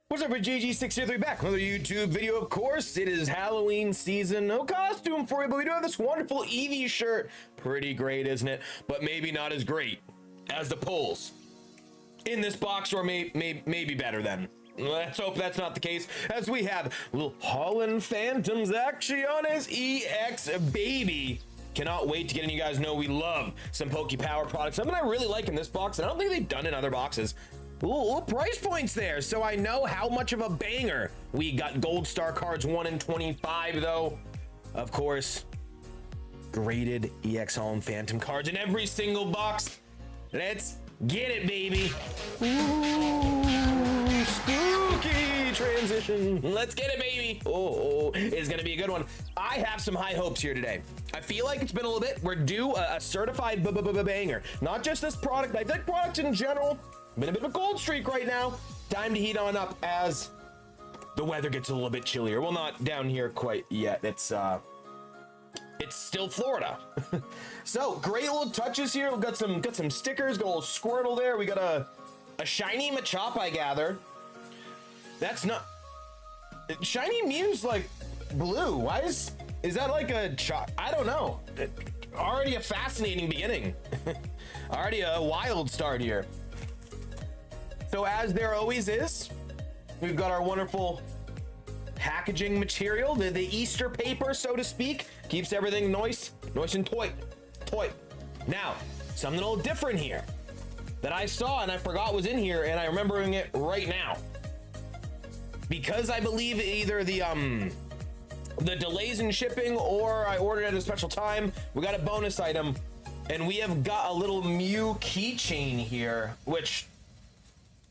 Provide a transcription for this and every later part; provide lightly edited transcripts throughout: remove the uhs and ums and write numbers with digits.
What's up, GG603 back? Another YouTube video, of course. It is Halloween season. No costume for you, but we do have this wonderful Eevee shirt. Pretty great, isn't it? But maybe not as great as the pulls in this box, or maybe better then. Let's hope that's not the case, as we have little HOLON Phantoms Actiones EX baby. Cannot wait to get in. You guys know we love some PokéPower products. Something I really like in this box, and I don't think they've done in other boxes. Ooh, price points there, so I know how much of a banger we got. Gold star cards 1 in 25, though. Of course, graded EX HOLON Phantom cards in every single box. Let's get it, baby. Ooh, spooky transition. Let's get it, baby. Oh, it's gonna be a good one. I have some high hopes here today. I feel like it's been a little bit. We're due a certified banger. Not just this product. I think products in general. Been a bit of a cold streak right now. Time to heat on up as the weather gets a little bit chillier. Well, not down here quite yet. It's still Florida. So great little touches here. We've got some stickers. Got a little Squirtle there. We got a shiny Machop, I gather. That's not shiny. Mew's like blue. Why is that like a I don't know. Already a fascinating beginning. Already a wild start here. So as there always is, we've got our wonderful packaging material, the Easter paper, so to speak. Keeps everything nice and toy. Now, something a little different here that I saw and I forgot was in here, and I'm remembering it right now. Because I believe either the delays in shipping or I ordered at a special time, we got a bonus item, and we have got a little Mew keychain here, which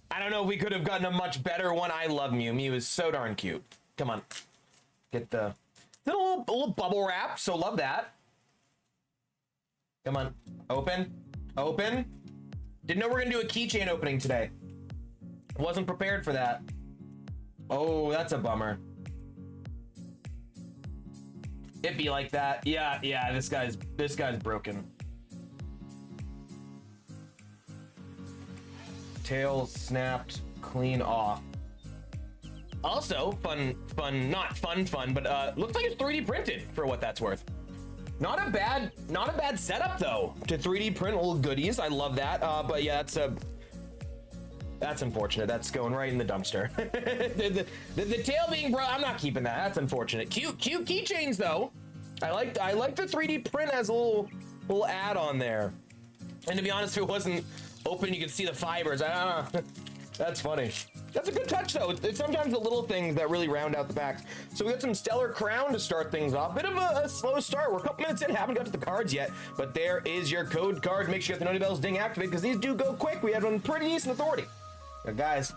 I don't know if we could have gotten a much better one. I love Mew. Mew is so darn cute. Come on. Get the little bubble wrap. So love that. Come on. Open. Didn't know we were going to do a keychain opening today. Wasn't prepared for that. Oh, that's a bummer. It'd be like that. Yeah, this guy's broken. Tail snapped clean off. Also, fun, not fun, but looks like it's 3D printed for what that's worth. Not a bad setup though to 3D print little goodies. I love that. But yeah, that's unfortunate. That's going right in the dumpster. the tail being bro, I'm not keeping that. That's unfortunate. Cute keychains though. I like the 3D print as a little add-on there. And to be honest, if it wasn't open, you can see the fibers. That's funny. That's a good touch though. It's sometimes the little things that really round out the packs. So we got some Stellar Crown to start things off. Bit of a slow start. We're a couple minutes in, haven't got to the cards yet, but there is your code card. Make sure you get the Noti Bells ding activated, because these do go quick. We had one pretty decent authority. But guys,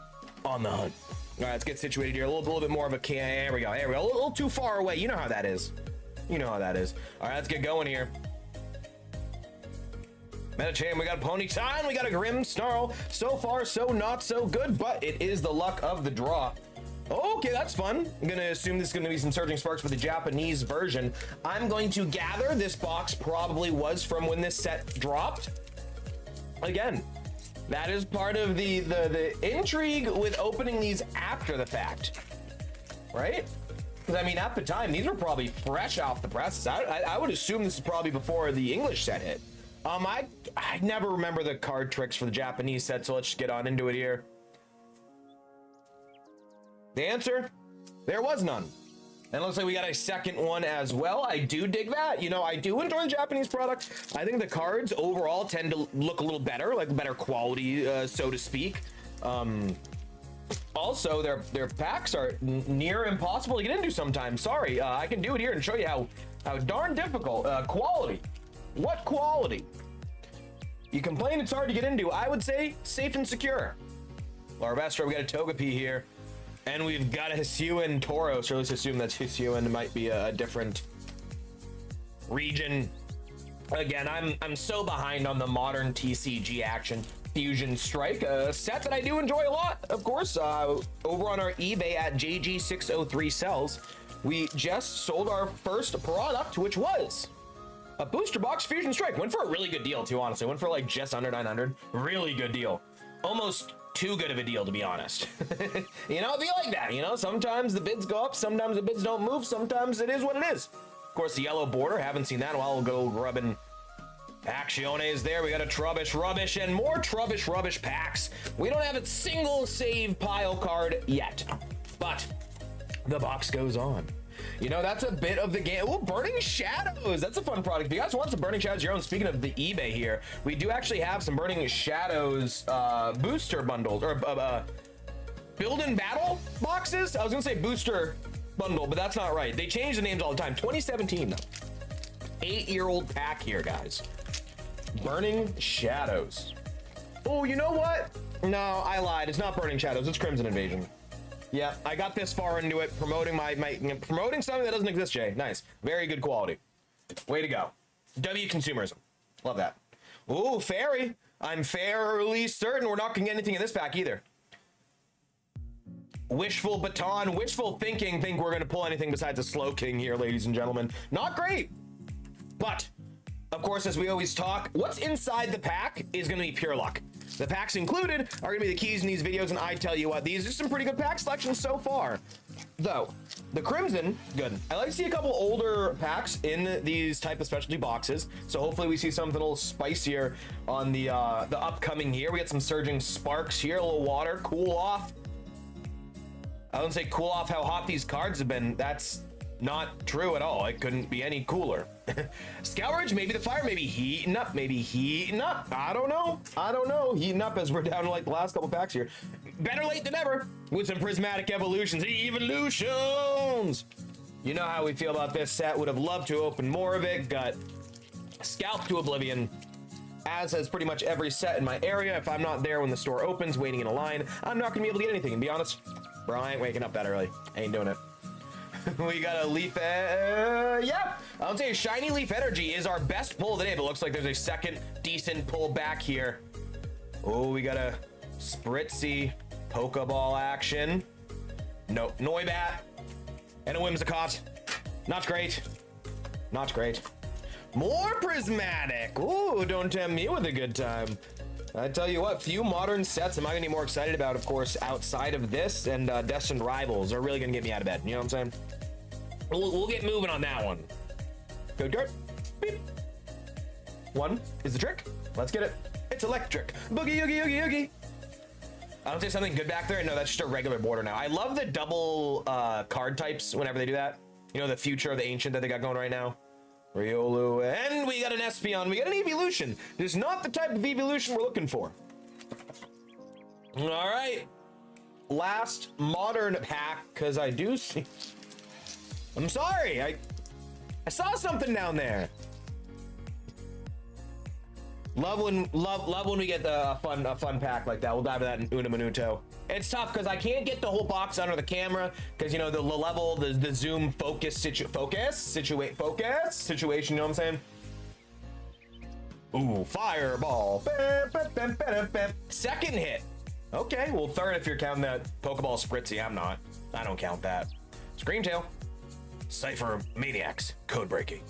on the hunt. All right, let's get situated here. A little bit more of a there we go. A little too far away. You know how that is. All right, let's get going here. Metachan, we got a Ponyta, we got a Grim Snarl. So far, so not so good, but it is the luck of the draw. Okay, that's fun. I'm gonna assume this is gonna be some Surging Sparks for the Japanese version. I'm going to gather this box probably was from when this set dropped. Again, that is part of the intrigue with opening these after the fact, right? Because I mean, at the time, these were probably fresh off the presses. I would assume this is probably before the English set hit. I never remember the card tricks for the Japanese set, so let's just get on into it here. The answer, there was none. And it looks like we got a second one as well. I do dig that. You know, I do enjoy the Japanese product. I think the cards overall tend to look a little better, like better quality, so to speak. Also, their packs are near impossible to get into sometimes. Sorry, I can do it here and show you how darn difficult. Quality. What quality? You complain it's hard to get into. I would say safe and secure. Larvestro, we got a Togepi here. And we've got a Hisuian Tauros, or let's assume that's Hisuian. Might be a different region. Again, I'm so behind on the modern TCG action. Fusion Strike, a set that I do enjoy a lot, of course. Over on our eBay at JG603 sells, we just sold our first product, which was a booster box Fusion Strike. Went for a really good deal too, honestly. Went for like just under 900. Really good deal. Almost too good of a deal, to be honest. You know, it'd be like that, you know? Sometimes the bids go up, sometimes the bids don't move, sometimes it is what it is. Of course, the yellow border, haven't seen that in a while. We'll go grubbing Actiones there. We got a Trubbish Rubbish and more Trubbish Rubbish packs. We don't have a single save pile card yet, but the box goes on. You know, that's a bit of the game. Oh, Burning Shadows. That's a fun product. If you guys want some Burning Shadows your own, speaking of the eBay here, we do actually have some Burning Shadows booster bundles, or build and battle boxes. I was gonna say booster bundle, but that's not right. They change the names all the time. 2017 though. 8-year-old pack here, guys. Burning Shadows. Oh, you know what? No, I lied. It's not Burning Shadows. It's Crimson Invasion. Yeah, I got this far into it, promoting promoting something that doesn't exist, Jay. Nice. Very good quality. Way to go. W consumerism. Love that. Ooh, Fairy. I'm fairly certain we're not gonna get anything in this pack either. Wishful Baton, wishful thinking, think we're gonna pull anything besides a Slow King here, ladies and gentlemen. Not great. But, of course, as we always talk, what's inside the pack is gonna be pure luck. The packs included are gonna be the keys in these videos, and I tell you what, these are some pretty good pack selections so far. Though, the Crimson, good. I like to see a couple older packs in these type of specialty boxes, so hopefully we see something a little spicier on the upcoming year. We got some Surging Sparks here, a little water, cool off. I wouldn't say cool off how hot these cards have been. That's not true at all. It couldn't be any cooler. Scourge, maybe the fire, maybe heating up, I don't know. Heating up as we're down to like the last couple packs here. Better late than never with some prismatic evolutions. Evolutions! You know how we feel about this set. Would have loved to open more of it. Got scalped to oblivion, as has pretty much every set in my area. If I'm not there when the store opens, waiting in a line, I'm not gonna be able to get anything. And be honest, bro, I ain't waking up that early. I ain't doing it. We got a Leaf, yeah, I would say Shiny Leaf Energy is our best pull of the day, but looks like there's a second decent pull back here. Oh, we got a Spritzy Pokeball action. No, Noibat, and a Whimsicott. Not great. Not great. More Prismatic. Ooh, don't tempt me with a good time. I tell you what, few modern sets am I gonna be more excited about, of course, outside of this, and Destined Rivals are really gonna get me out of bed. You know what I'm saying? We'll get moving on that one. Code card. Beep. One is the trick. Let's get it. It's electric. Boogie, oogie, oogie, oogie. I don't say something good back there. No, that's just a regular border now. I love the double card types whenever they do that. You know, the future of the ancient that they got going right now. Riolu, and we got an Espeon, we got an Evolution. This is not the type of Evolution we're looking for. All right, last modern pack, because I do see, I'm sorry, I saw something down there. Love when we get a fun pack like that. We'll dive into that in Uno Minuto. It's tough because I can't get the whole box under the camera because, you know, the level, the zoom focus situation, you know what I'm saying? Ooh, Fireball. Second hit. Okay, well, third if you're counting that Pokeball Spritzy. I'm not. I don't count that. Screamtail. Cypher Maniacs. Code breaking.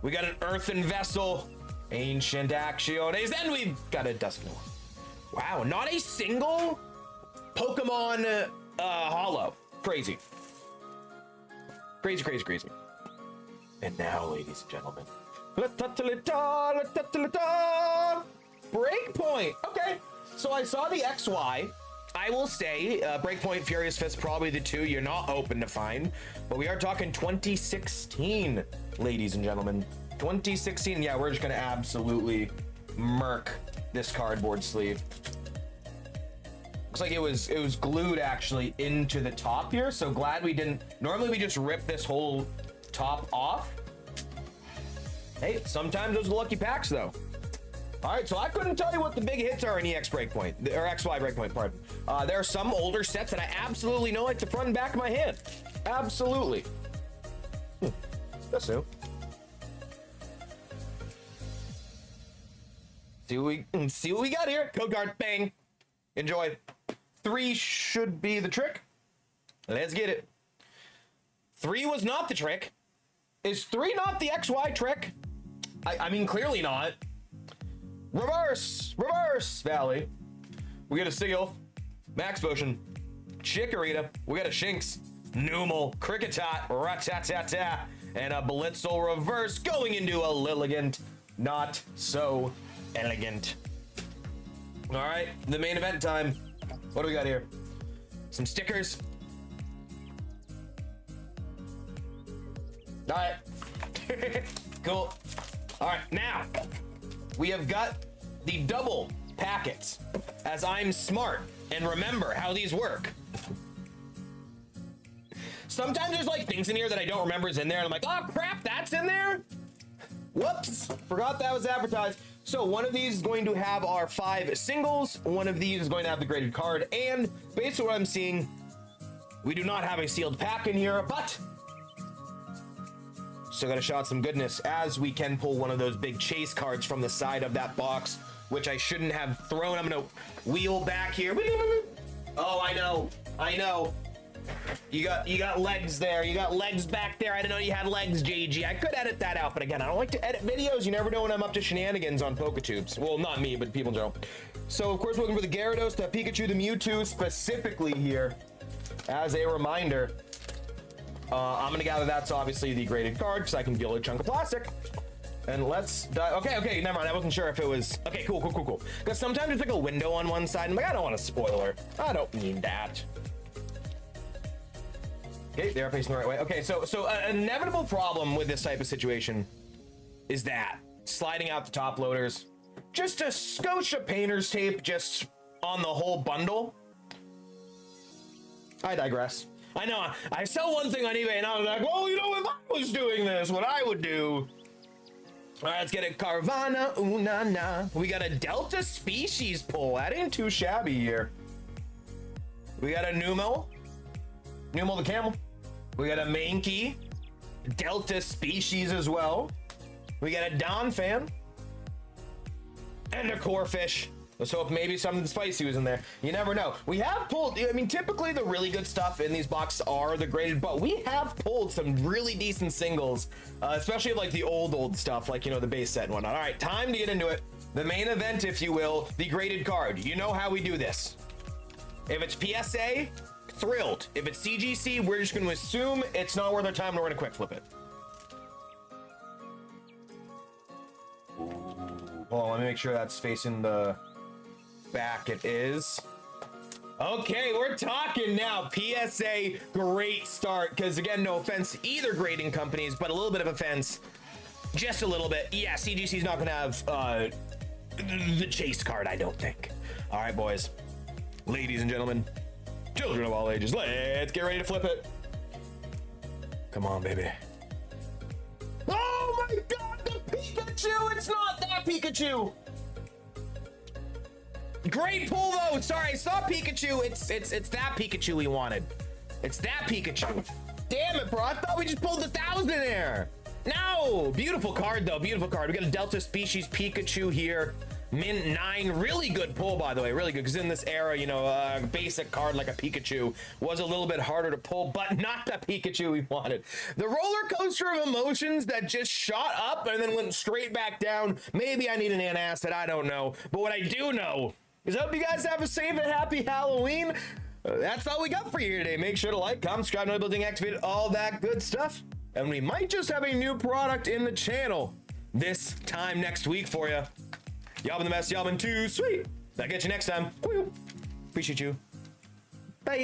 We got an Earthen Vessel. Ancient Actiones. Then we've got a Dusknoir. Wow, not a single Pokemon holo. Crazy. Crazy. And now, ladies and gentlemen, Breakpoint. Okay, so I saw the XY. I will say Breakpoint, Furious Fist, probably the two you're not open to find, but we are talking 2016, ladies and gentlemen. 2016. Yeah, we're just gonna absolutely murk this cardboard sleeve. Looks like it was glued actually into the top here, so glad we didn't. Normally we just rip this whole top off. Hey, sometimes those are lucky packs though. All right, so I couldn't tell you what the big hits are in EX Breakpoint, or XY Breakpoint, pardon. There are some older sets that I absolutely know like the front and back of my hand. Absolutely. That's new. See what we got here. Code card, bang. Enjoy. 3 should be the trick. Let's get it. 3 was not the trick. Is 3 not the XY trick? I mean, clearly not. Reverse Valley. We got a Sigilf, Max Potion, Chikorita. We got a Shinx, Numel, Kricketot, Ratatata, and a Blitzel reverse going into a Lilligant. Not so elegant. All right, the main event time. What do we got here? Some stickers. All right. Cool. All right, now we have got the double packets, as I'm smart and remember how these work. Sometimes there's like things in here that I don't remember is in there, and I'm like, oh crap, that's in there? Whoops, forgot that was advertised. So one of these is going to have our 5 singles, one of these is going to have the graded card, and based on what I'm seeing, we do not have a sealed pack in here, but still got a shot some goodness, as we can pull one of those big chase cards from the side of that box, which I shouldn't have thrown. I'm gonna wheel back here. Oh, I know. You got legs there. You got legs back there. I didn't know you had legs, JG. I could edit that out, but again, I don't like to edit videos. You never know when I'm up to shenanigans on PokeTubes. Well, not me, but people in general. So, of course, we're looking for the Gyarados, the Pikachu, the Mewtwo, specifically here, as a reminder. I'm gonna gather that's obviously the graded card, because I can deal a chunk of plastic. And let's dive. Okay, never mind. I wasn't sure if it was. Okay, cool. Because sometimes there's like a window on one side. I'm like, I don't want a spoiler. I don't need that. Okay, they're facing the right way. Okay, so an inevitable problem with this type of situation is that sliding out the top loaders, just a skosh of painter's tape just on the whole bundle. I digress. I know, I sell one thing on eBay and I was like, well, you know, if I was doing this, what I would do. All right, let's get a Carvana, ooh-na-na. We got a Delta Species pull. That ain't too shabby here. We got a Numel the Camel. We got a Mankey, Delta Species as well. We got a Donphan, and a Corphish. Let's hope maybe something spicy was in there. You never know. We have pulled, I mean, typically the really good stuff in these boxes are the graded, but we have pulled some really decent singles, especially like the old stuff, like, you know, the base set and whatnot. All right, time to get into it. The main event, if you will, the graded card. You know how we do this. If it's PSA, thrilled. If it's CGC, we're just going to assume it's not worth our time and we're going to quick flip it. Hold on, let me make sure that's facing the back. It is. Okay, we're talking now. PSA, great start. Because again, no offense to either grading companies, but a little bit of offense. Just a little bit. Yeah, CGC's not going to have the chase card, I don't think. All right, boys. Ladies and gentlemen. Children of all ages. Let's get ready to flip it. Come on, baby. Oh my god, the Pikachu! It's not that Pikachu! Great pull though. Sorry, I saw Pikachu. It's that Pikachu we wanted. It's that Pikachu. Damn it, bro. I thought we just pulled the 1,000 there. No. Beautiful card though. Beautiful card. We got a Delta Species Pikachu here. Mint 9. Really good pull, by the way. Really good. Because in this era, you know, a basic card like a Pikachu was a little bit harder to pull, but not the Pikachu we wanted. The roller coaster of emotions that just shot up and then went straight back down. Maybe I need an antacid. I don't know. But what I do know is I hope you guys have a safe and happy Halloween. That's all we got for you today. Make sure to like, comment, subscribe, notification building, activate all that good stuff. And we might just have a new product in the channel this time next week for you. Y'all been the best. Y'all been too sweet. I'll get you next time. Appreciate you. Bye.